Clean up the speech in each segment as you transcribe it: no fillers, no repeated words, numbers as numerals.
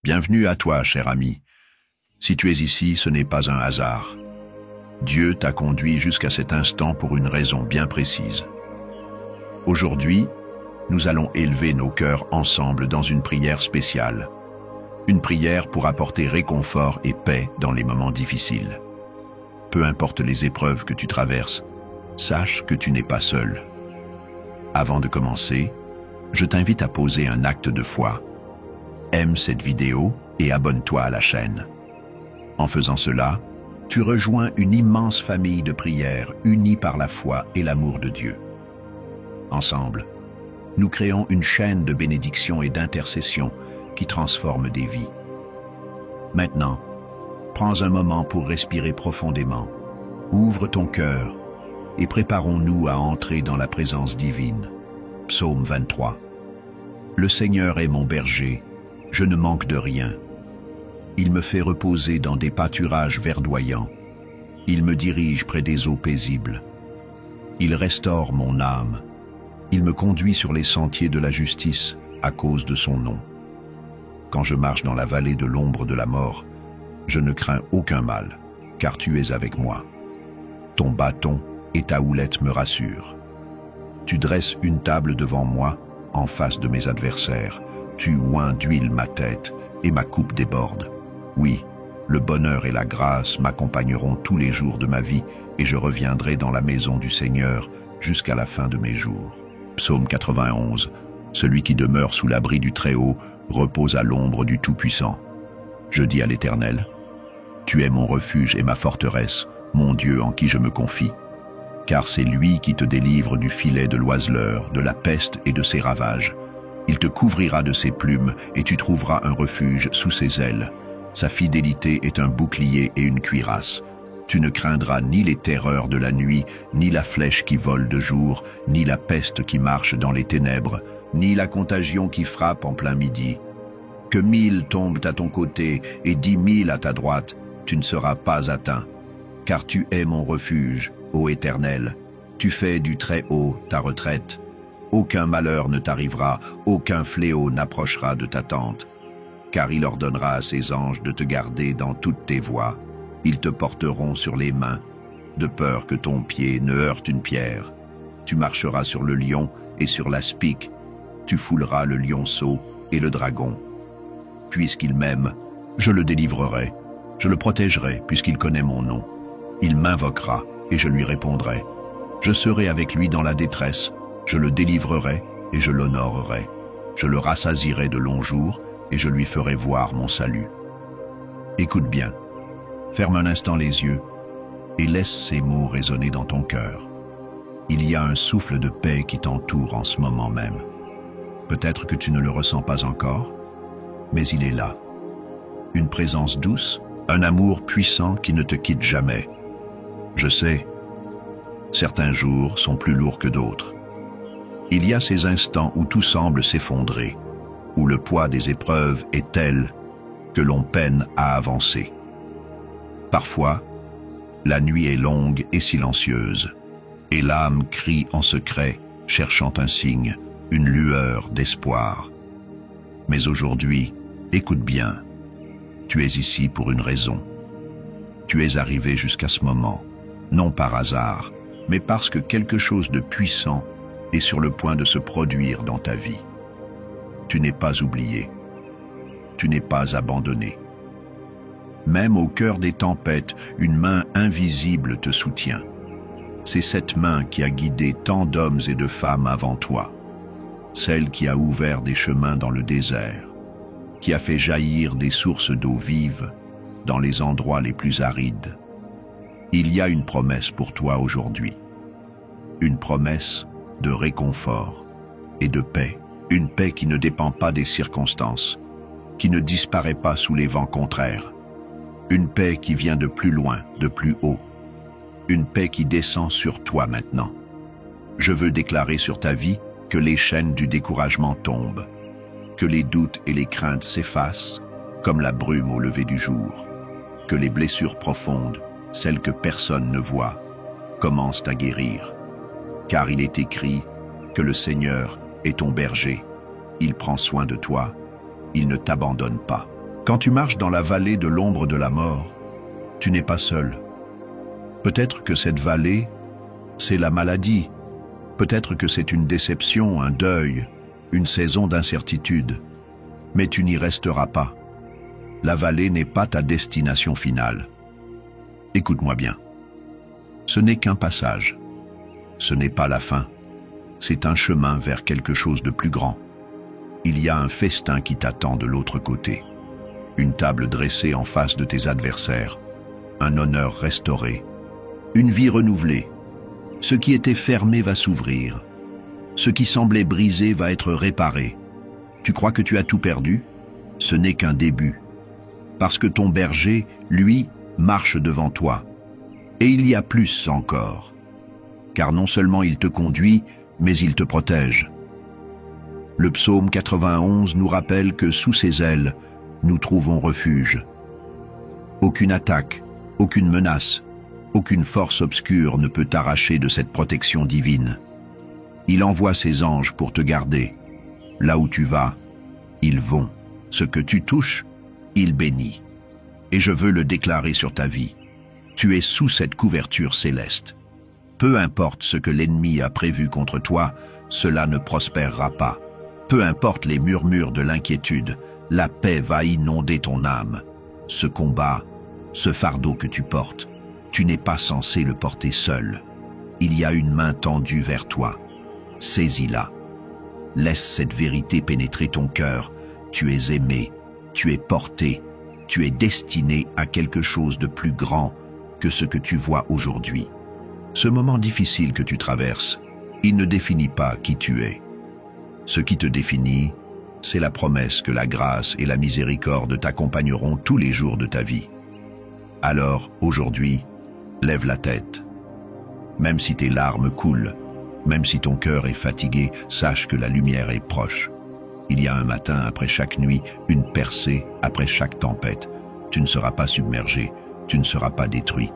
Bienvenue à toi, cher ami. Si tu es ici, ce n'est pas un hasard. Dieu t'a conduit jusqu'à cet instant pour une raison bien précise. Aujourd'hui, nous allons élever nos cœurs ensemble dans une prière spéciale. Une prière pour apporter réconfort et paix dans les moments difficiles. Peu importe les épreuves que tu traverses, sache que tu n'es pas seul. Avant de commencer, je t'invite à poser un acte de foi. Aime cette vidéo et abonne-toi à la chaîne. En faisant cela, tu rejoins une immense famille de prières unie par la foi et l'amour de Dieu. Ensemble, nous créons une chaîne de bénédiction et d'intercession qui transforme des vies. Maintenant, prends un moment pour respirer profondément, ouvre ton cœur et préparons-nous à entrer dans la présence divine. Psaume 23. Le Seigneur est mon berger, je ne manque de rien. Il me fait reposer dans des pâturages verdoyants. Il me dirige près des eaux paisibles. Il restaure mon âme. Il me conduit sur les sentiers de la justice à cause de son nom. Quand je marche dans la vallée de l'ombre de la mort, je ne crains aucun mal, car tu es avec moi. Ton bâton et ta houlette me rassurent. Tu dresses une table devant moi, en face de mes adversaires. Tu oins d'huile ma tête, et ma coupe déborde. Oui, le bonheur et la grâce m'accompagneront tous les jours de ma vie, et je reviendrai dans la maison du Seigneur jusqu'à la fin de mes jours. Psaume 91. Celui qui demeure sous l'abri du Très-Haut repose à l'ombre du Tout-Puissant. Je dis à l'Éternel, tu es mon refuge et ma forteresse, mon Dieu en qui je me confie. Car c'est lui qui te délivre du filet de l'oiseleur, de la peste et de ses ravages. Il te couvrira de ses plumes et tu trouveras un refuge sous ses ailes. Sa fidélité est un bouclier et une cuirasse. Tu ne craindras ni les terreurs de la nuit, ni la flèche qui vole de jour, ni la peste qui marche dans les ténèbres, ni la contagion qui frappe en plein midi. Que 1000 tombent à ton côté et 10 000 à ta droite, tu ne seras pas atteint. Car tu es mon refuge, ô Éternel. Tu fais du Très-Haut ta retraite. Aucun malheur ne t'arrivera, aucun fléau n'approchera de ta tente. Car il ordonnera à ses anges de te garder dans toutes tes voies. Ils te porteront sur les mains, de peur que ton pied ne heurte une pierre. Tu marcheras sur le lion et sur l'aspic. Tu fouleras le lionceau et le dragon. Puisqu'il m'aime, je le délivrerai. Je le protégerai puisqu'il connaît mon nom. Il m'invoquera et je lui répondrai. Je serai avec lui dans la détresse. Je le délivrerai et je l'honorerai. Je le rassasierai de longs jours et je lui ferai voir mon salut. Écoute bien, ferme un instant les yeux et laisse ces mots résonner dans ton cœur. Il y a un souffle de paix qui t'entoure en ce moment même. Peut-être que tu ne le ressens pas encore, mais il est là. Une présence douce, un amour puissant qui ne te quitte jamais. Je sais, certains jours sont plus lourds que d'autres. Il y a ces instants où tout semble s'effondrer, où le poids des épreuves est tel que l'on peine à avancer. Parfois, la nuit est longue et silencieuse, et l'âme crie en secret, cherchant un signe, une lueur d'espoir. Mais aujourd'hui, écoute bien, tu es ici pour une raison. Tu es arrivé jusqu'à ce moment, non par hasard, mais parce que quelque chose de puissant est sur le point de se produire dans ta vie. Tu n'es pas oublié. Tu n'es pas abandonné. Même au cœur des tempêtes, une main invisible te soutient. C'est cette main qui a guidé tant d'hommes et de femmes avant toi. Celle qui a ouvert des chemins dans le désert, qui a fait jaillir des sources d'eau vive dans les endroits les plus arides. Il y a une promesse pour toi aujourd'hui. Une promesse de réconfort et de paix. Une paix qui ne dépend pas des circonstances, qui ne disparaît pas sous les vents contraires. Une paix qui vient de plus loin, de plus haut. Une paix qui descend sur toi maintenant. Je veux déclarer sur ta vie que les chaînes du découragement tombent, que les doutes et les craintes s'effacent comme la brume au lever du jour, que les blessures profondes, celles que personne ne voit, commencent à guérir. Car il est écrit que le Seigneur est ton berger. Il prend soin de toi, il ne t'abandonne pas. Quand tu marches dans la vallée de l'ombre de la mort, tu n'es pas seul. Peut-être que cette vallée, c'est la maladie. Peut-être que c'est une déception, un deuil, une saison d'incertitude. Mais tu n'y resteras pas. La vallée n'est pas ta destination finale. Écoute-moi bien. Ce n'est qu'un passage. Ce n'est pas la fin. C'est un chemin vers quelque chose de plus grand. Il y a un festin qui t'attend de l'autre côté. Une table dressée en face de tes adversaires. Un honneur restauré. Une vie renouvelée. Ce qui était fermé va s'ouvrir. Ce qui semblait brisé va être réparé. Tu crois que tu as tout perdu? Ce n'est qu'un début. Parce que ton berger, lui, marche devant toi. Et il y a plus encore. Car non seulement il te conduit, mais il te protège. Le psaume 91 nous rappelle que sous ses ailes, nous trouvons refuge. Aucune attaque, aucune menace, aucune force obscure ne peut t'arracher de cette protection divine. Il envoie ses anges pour te garder. Là où tu vas, ils vont. Ce que tu touches, il bénit. Et je veux le déclarer sur ta vie. Tu es sous cette couverture céleste. Peu importe ce que l'ennemi a prévu contre toi, cela ne prospérera pas. Peu importe les murmures de l'inquiétude, la paix va inonder ton âme. Ce combat, ce fardeau que tu portes, tu n'es pas censé le porter seul. Il y a une main tendue vers toi. Saisis-la. Laisse cette vérité pénétrer ton cœur. Tu es aimé, tu es porté, tu es destiné à quelque chose de plus grand que ce que tu vois aujourd'hui. Ce moment difficile que tu traverses, il ne définit pas qui tu es. Ce qui te définit, c'est la promesse que la grâce et la miséricorde t'accompagneront tous les jours de ta vie. Alors, aujourd'hui, lève la tête. Même si tes larmes coulent, même si ton cœur est fatigué, sache que la lumière est proche. Il y a un matin après chaque nuit, une percée après chaque tempête. Tu ne seras pas submergé, tu ne seras pas détruit.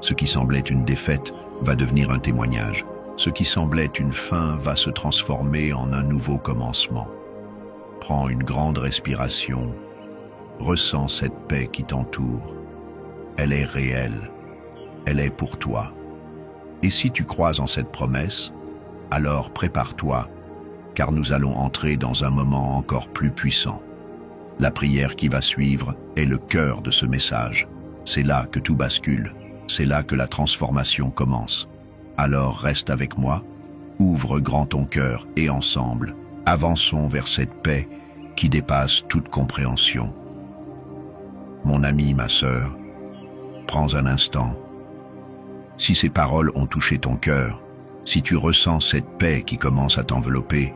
Ce qui semblait une défaite va devenir un témoignage. Ce qui semblait une fin va se transformer en un nouveau commencement. Prends une grande respiration. Ressens cette paix qui t'entoure. Elle est réelle. Elle est pour toi. Et si tu crois en cette promesse, alors prépare-toi, car nous allons entrer dans un moment encore plus puissant. La prière qui va suivre est le cœur de ce message. C'est là que tout bascule. C'est là que la transformation commence. Alors reste avec moi, ouvre grand ton cœur et ensemble, avançons vers cette paix qui dépasse toute compréhension. Mon ami, ma sœur, prends un instant. Si ces paroles ont touché ton cœur, si tu ressens cette paix qui commence à t'envelopper,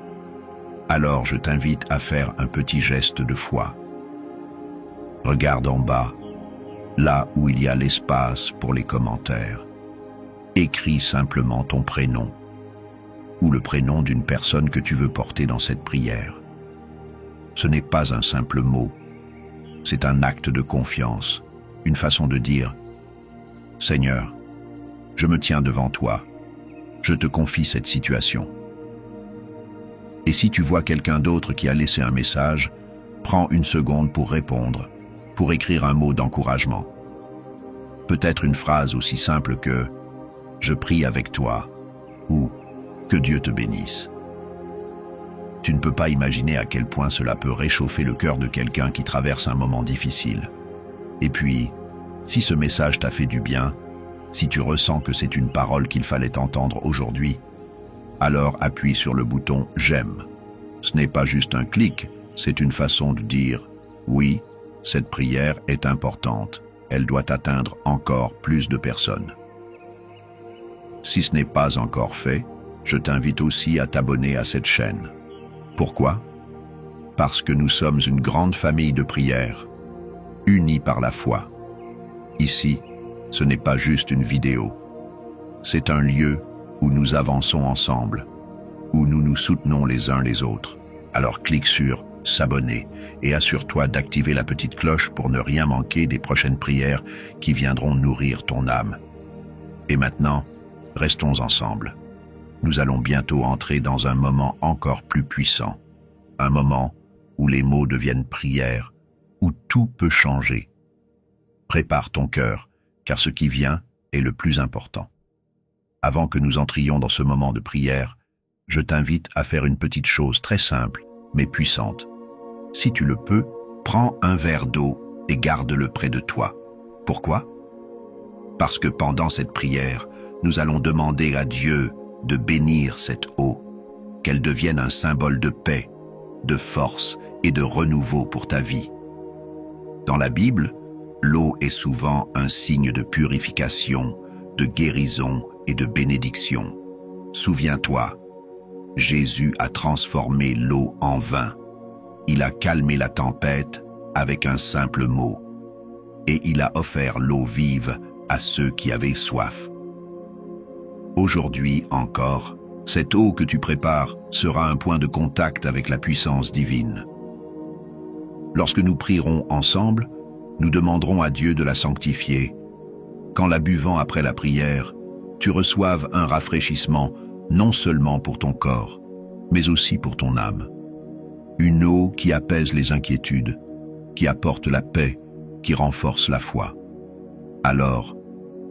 alors je t'invite à faire un petit geste de foi. Regarde en bas, là où il y a l'espace pour les commentaires. Écris simplement ton prénom ou le prénom d'une personne que tu veux porter dans cette prière. Ce n'est pas un simple mot, c'est un acte de confiance, une façon de dire « Seigneur, je me tiens devant toi, je te confie cette situation. » Et si tu vois quelqu'un d'autre qui a laissé un message, prends une seconde pour répondre, pour écrire un mot d'encouragement. Peut-être une phrase aussi simple que « Je prie avec toi » ou « Que Dieu te bénisse ». Tu ne peux pas imaginer à quel point cela peut réchauffer le cœur de quelqu'un qui traverse un moment difficile. Et puis, si ce message t'a fait du bien, si tu ressens que c'est une parole qu'il fallait entendre aujourd'hui, alors appuie sur le bouton « J'aime ». Ce n'est pas juste un clic, c'est une façon de dire « Oui, cette prière est importante, elle doit atteindre encore plus de personnes ». Si ce n'est pas encore fait, je t'invite aussi à t'abonner à cette chaîne. Pourquoi? Parce que nous sommes une grande famille de prières, unis par la foi. Ici, ce n'est pas juste une vidéo. C'est un lieu où nous avançons ensemble, où nous nous soutenons les uns les autres. Alors clique sur « S'abonner » et assure-toi d'activer la petite cloche pour ne rien manquer des prochaines prières qui viendront nourrir ton âme. Et maintenant, restons ensemble. Nous allons bientôt entrer dans un moment encore plus puissant. Un moment où les mots deviennent prières, où tout peut changer. Prépare ton cœur, car ce qui vient est le plus important. Avant que nous entrions dans ce moment de prière, je t'invite à faire une petite chose très simple, mais puissante. Si tu le peux, prends un verre d'eau et garde-le près de toi. Pourquoi? Parce que pendant cette prière, nous allons demander à Dieu de bénir cette eau, qu'elle devienne un symbole de paix, de force et de renouveau pour ta vie. Dans la Bible, l'eau est souvent un signe de purification, de guérison et de bénédiction. Souviens-toi, Jésus a transformé l'eau en vin. Il a calmé la tempête avec un simple mot. Et il a offert l'eau vive à ceux qui avaient soif. Aujourd'hui encore, cette eau que tu prépares sera un point de contact avec la puissance divine. Lorsque nous prierons ensemble, nous demanderons à Dieu de la sanctifier. Qu'en la buvant après la prière, tu reçoives un rafraîchissement non seulement pour ton corps, mais aussi pour ton âme. Une eau qui apaise les inquiétudes, qui apporte la paix, qui renforce la foi. Alors,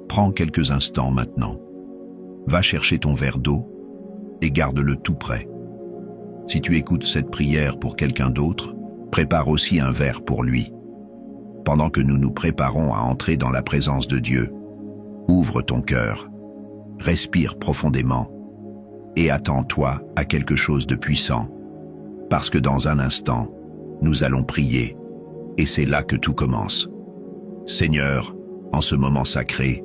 prends quelques instants maintenant. Va chercher ton verre d'eau et garde-le tout près. Si tu écoutes cette prière pour quelqu'un d'autre, prépare aussi un verre pour lui. Pendant que nous nous préparons à entrer dans la présence de Dieu, ouvre ton cœur, respire profondément et attends-toi à quelque chose de puissant, parce que dans un instant, nous allons prier et c'est là que tout commence. Seigneur, en ce moment sacré,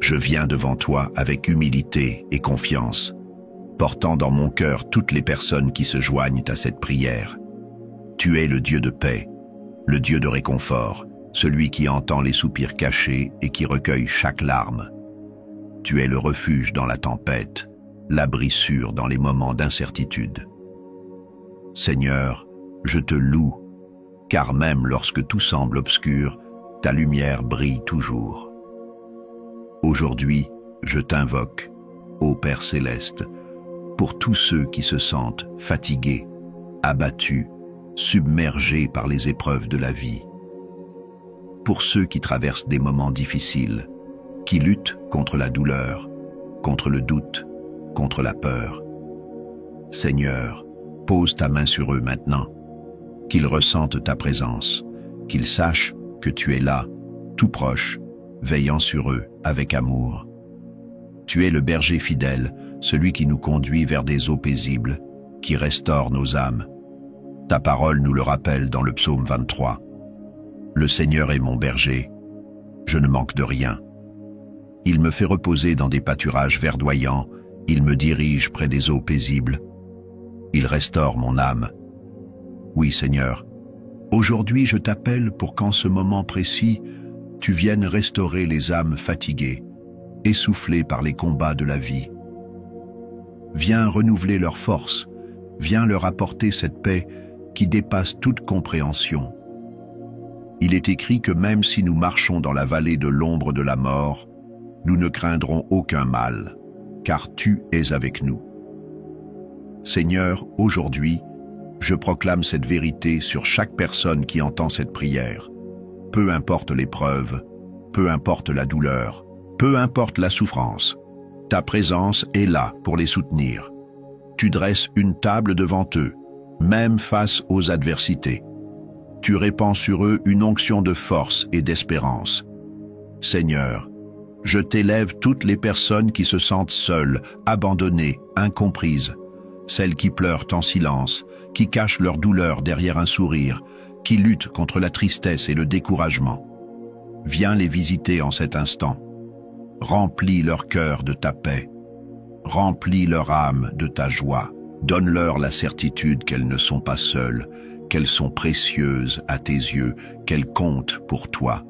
je viens devant toi avec humilité et confiance, portant dans mon cœur toutes les personnes qui se joignent à cette prière. Tu es le Dieu de paix, le Dieu de réconfort, celui qui entend les soupirs cachés et qui recueille chaque larme. Tu es le refuge dans la tempête, l'abri sûr dans les moments d'incertitude. Seigneur, je te loue, car même lorsque tout semble obscur, ta lumière brille toujours. Aujourd'hui, je t'invoque, ô Père céleste, pour tous ceux qui se sentent fatigués, abattus, submergés par les épreuves de la vie. Pour ceux qui traversent des moments difficiles, qui luttent contre la douleur, contre le doute, contre la peur. Seigneur, pose ta main sur eux maintenant, qu'ils ressentent ta présence, qu'ils sachent que tu es là, tout proche, veillant sur eux avec amour. Tu es le berger fidèle, celui qui nous conduit vers des eaux paisibles, qui restaure nos âmes. Ta parole nous le rappelle dans le psaume 23. Le Seigneur est mon berger, je ne manque de rien. Il me fait reposer dans des pâturages verdoyants, il me dirige près des eaux paisibles. Il restaure mon âme. Oui, Seigneur, aujourd'hui je t'appelle pour qu'en ce moment précis, tu viennes restaurer les âmes fatiguées, essoufflées par les combats de la vie. Viens renouveler leur force, viens leur apporter cette paix qui dépasse toute compréhension. Il est écrit que même si nous marchons dans la vallée de l'ombre de la mort, nous ne craindrons aucun mal, car tu es avec nous. Seigneur, aujourd'hui, je proclame cette vérité sur chaque personne qui entend cette prière. Peu importe l'épreuve, peu importe la douleur, peu importe la souffrance, ta présence est là pour les soutenir. Tu dresses une table devant eux, même face aux adversités. Tu répands sur eux une onction de force et d'espérance. Seigneur, je t'élève toutes les personnes qui se sentent seules, abandonnées, incomprises, celles qui pleurent en silence, qui cachent leur douleur derrière un sourire, qui luttent contre la tristesse et le découragement. Viens les visiter en cet instant. Remplis leur cœur de ta paix. Remplis leur âme de ta joie. Donne-leur la certitude qu'elles ne sont pas seules, qu'elles sont précieuses à tes yeux, qu'elles comptent pour toi.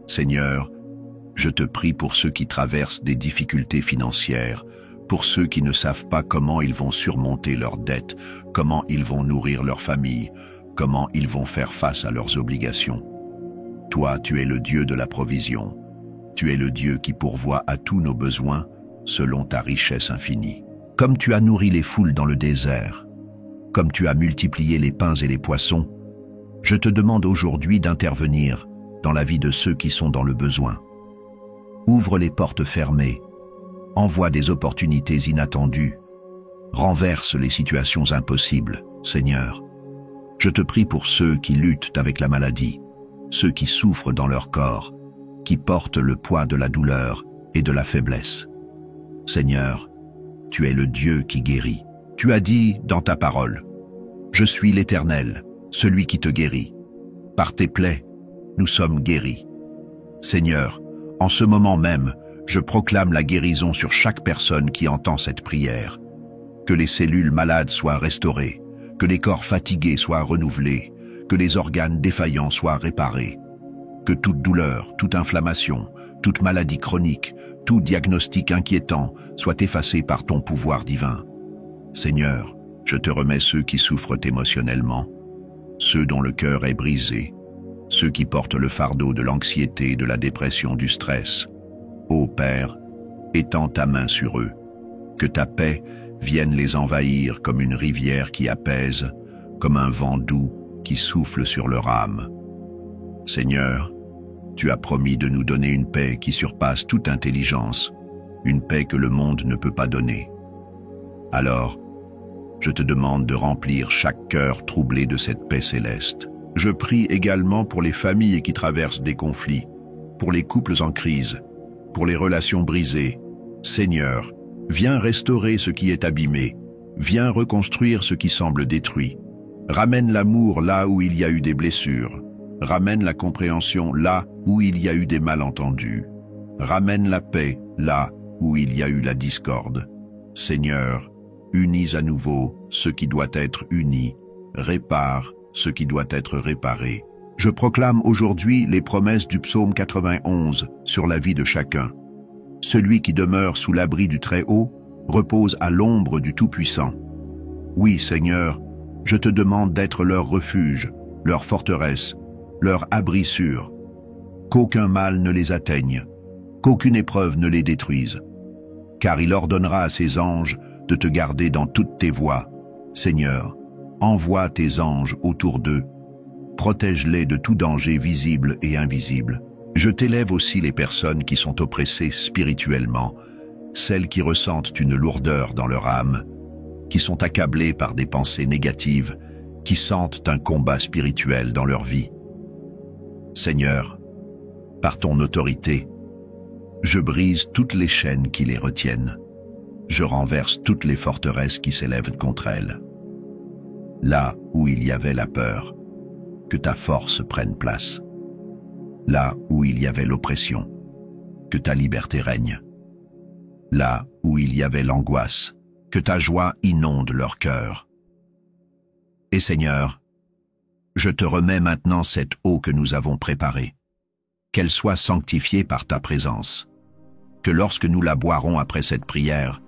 Seigneur, je te prie pour ceux qui traversent des difficultés financières, pour ceux qui ne savent pas comment ils vont surmonter leurs dettes, comment ils vont nourrir leur famille, comment ils vont faire face à leurs obligations. Toi, tu es le Dieu de la provision. Tu es le Dieu qui pourvoit à tous nos besoins selon ta richesse infinie. Comme tu as nourri les foules dans le désert, comme tu as multiplié les pains et les poissons, Je te demande aujourd'hui d'intervenir dans la vie de ceux qui sont dans le besoin. Ouvre les portes fermées, envoie des opportunités inattendues, renverse les situations impossibles, Seigneur. Je te prie pour ceux qui luttent avec la maladie, ceux qui souffrent dans leur corps, qui portent le poids de la douleur et de la faiblesse. Seigneur, tu es le Dieu qui guérit. Tu as dit dans ta parole, « Je suis l'Éternel, celui qui te guérit. Par tes plaies, nous sommes guéris. » Seigneur, en ce moment même, je proclame la guérison sur chaque personne qui entend cette prière. Que les cellules malades soient restaurées, que les corps fatigués soient renouvelés, que les organes défaillants soient réparés, que toute douleur, toute inflammation, toute maladie chronique, tout diagnostic inquiétant soit effacé par ton pouvoir divin. Seigneur, je te remets ceux qui souffrent émotionnellement, ceux dont le cœur est brisé, ceux qui portent le fardeau de l'anxiété, de la dépression, du stress. Ô Père, étends ta main sur eux, que ta paix vienne les envahir comme une rivière qui apaise, comme un vent doux qui souffle sur leur âme. Seigneur, tu as promis de nous donner une paix qui surpasse toute intelligence, une paix que le monde ne peut pas donner. Alors, je te demande de remplir chaque cœur troublé de cette paix céleste. Je prie également pour les familles qui traversent des conflits, pour les couples en crise, pour les relations brisées. Seigneur, viens restaurer ce qui est abîmé, viens reconstruire ce qui semble détruit. Ramène l'amour là où il y a eu des blessures, ramène la compréhension là où il y a eu des malentendus, ramène la paix là où il y a eu la discorde. Seigneur, unis à nouveau ce qui doit être uni, répare ce qui doit être réparé. Je proclame aujourd'hui les promesses du psaume 91 sur la vie de chacun. Celui qui demeure sous l'abri du Très-Haut repose à l'ombre du Tout-Puissant. Oui, Seigneur, je te demande d'être leur refuge, leur forteresse, leur abri sûr. Qu'aucun mal ne les atteigne, qu'aucune épreuve ne les détruise. Car il ordonnera à ses anges de te garder dans toutes tes voies. Seigneur, envoie tes anges autour d'eux. Protège-les de tout danger visible et invisible. Je t'élève aussi les personnes qui sont oppressées spirituellement, celles qui ressentent une lourdeur dans leur âme, qui sont accablées par des pensées négatives, qui sentent un combat spirituel dans leur vie. Seigneur, par ton autorité, je brise toutes les chaînes qui les retiennent. Je renverse toutes les forteresses qui s'élèvent contre elles. Là où il y avait la peur, que ta force prenne place. Là où il y avait l'oppression, que ta liberté règne. Là où il y avait l'angoisse, que ta joie inonde leur cœur. Et Seigneur, je te remets maintenant cette eau que nous avons préparée. Qu'elle soit sanctifiée par ta présence. Que lorsque nous la boirons après cette prière,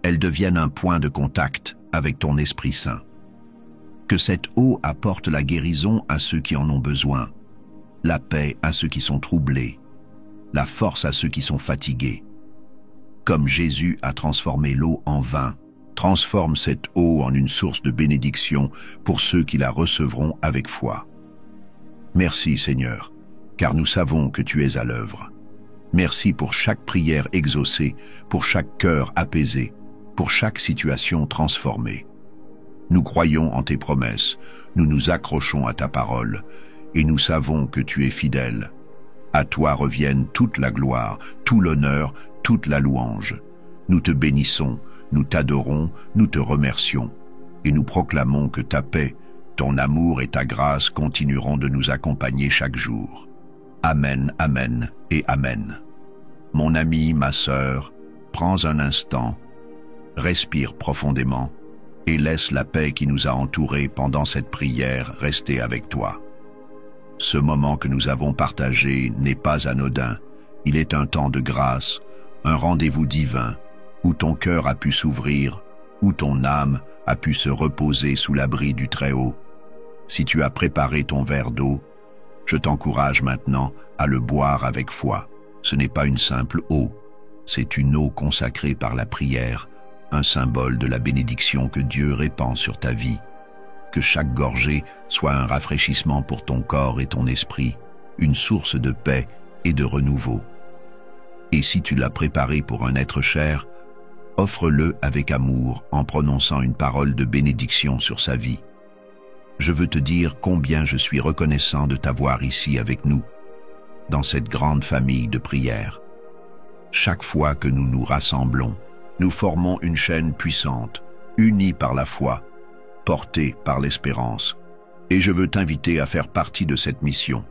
elle devienne un point de contact avec ton Esprit Saint. Que cette eau apporte la guérison à ceux qui en ont besoin, la paix à ceux qui sont troublés, la force à ceux qui sont fatigués. Comme Jésus a transformé l'eau en vin, transforme cette eau en une source de bénédiction pour ceux qui la recevront avec foi. Merci Seigneur, car nous savons que tu es à l'œuvre. Merci pour chaque prière exaucée, pour chaque cœur apaisé, pour chaque situation transformée. Nous croyons en tes promesses, nous nous accrochons à ta parole, et nous savons que tu es fidèle. À toi reviennent toute la gloire, tout l'honneur, toute la louange. Nous te bénissons, nous t'adorons, nous te remercions, et nous proclamons que ta paix, ton amour et ta grâce continueront de nous accompagner chaque jour. Amen, amen et amen. Mon ami, ma sœur, prends un instant, respire profondément, et laisse la paix qui nous a entourés pendant cette prière rester avec toi. Ce moment que nous avons partagé n'est pas anodin, il est un temps de grâce, un rendez-vous divin, où ton cœur a pu s'ouvrir, où ton âme a pu se reposer sous l'abri du Très-Haut. Si tu as préparé ton verre d'eau, je t'encourage maintenant à le boire avec foi. Ce n'est pas une simple eau, c'est une eau consacrée par la prière, un symbole de la bénédiction que Dieu répand sur ta vie. Que chaque gorgée soit un rafraîchissement pour ton corps et ton esprit, une source de paix et de renouveau. Et si tu l'as préparé pour un être cher, offre-le avec amour en prononçant une parole de bénédiction sur sa vie. Je veux te dire combien je suis reconnaissant de t'avoir ici avec nous, dans cette grande famille de prière. Chaque fois que nous nous rassemblons, nous formons une chaîne puissante, unie par la foi, portée par l'espérance. Et je veux t'inviter à faire partie de cette mission.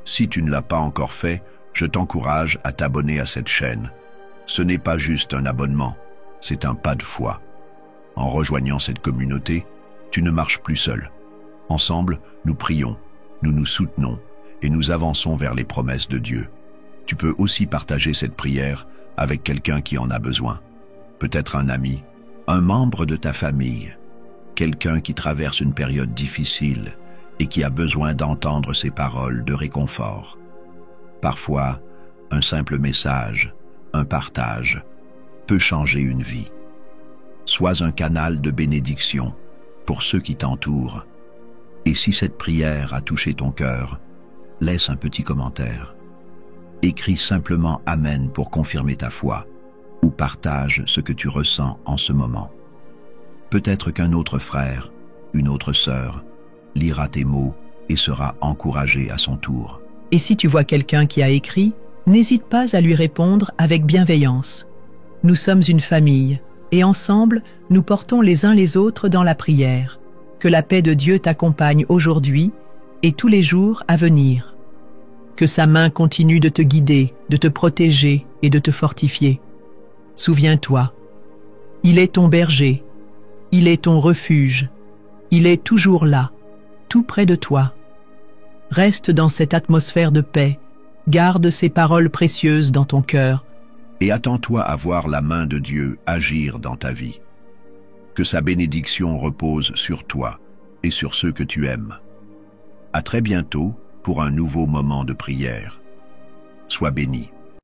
Si tu ne l'as pas encore fait, je t'encourage à t'abonner à cette chaîne. Ce n'est pas juste un abonnement, c'est un pas de foi. En rejoignant cette communauté, tu ne marches plus seul. Ensemble, nous prions, nous nous soutenons et nous avançons vers les promesses de Dieu. Tu peux aussi partager cette prière avec quelqu'un qui en a besoin. Peut-être un ami, un membre de ta famille, quelqu'un qui traverse une période difficile et qui a besoin d'entendre ces paroles de réconfort. Parfois, un simple message, un partage, peut changer une vie. Sois un canal de bénédiction pour ceux qui t'entourent. Et si cette prière a touché ton cœur, laisse un petit commentaire. Écris simplement Amen pour confirmer ta foi ou partage ce que tu ressens en ce moment. Peut-être qu'un autre frère, une autre sœur, lira tes mots et sera encouragé à son tour. Et si tu vois quelqu'un qui a écrit, n'hésite pas à lui répondre avec bienveillance. Nous sommes une famille, et ensemble, nous portons les uns les autres dans la prière. Que la paix de Dieu t'accompagne aujourd'hui et tous les jours à venir. Que sa main continue de te guider, de te protéger et de te fortifier. Souviens-toi, il est ton berger, il est ton refuge, il est toujours là, tout près de toi. Reste dans cette atmosphère de paix, garde ces paroles précieuses dans ton cœur. Et attends-toi à voir la main de Dieu agir dans ta vie. Que sa bénédiction repose sur toi et sur ceux que tu aimes. À très bientôt pour un nouveau moment de prière. Sois béni.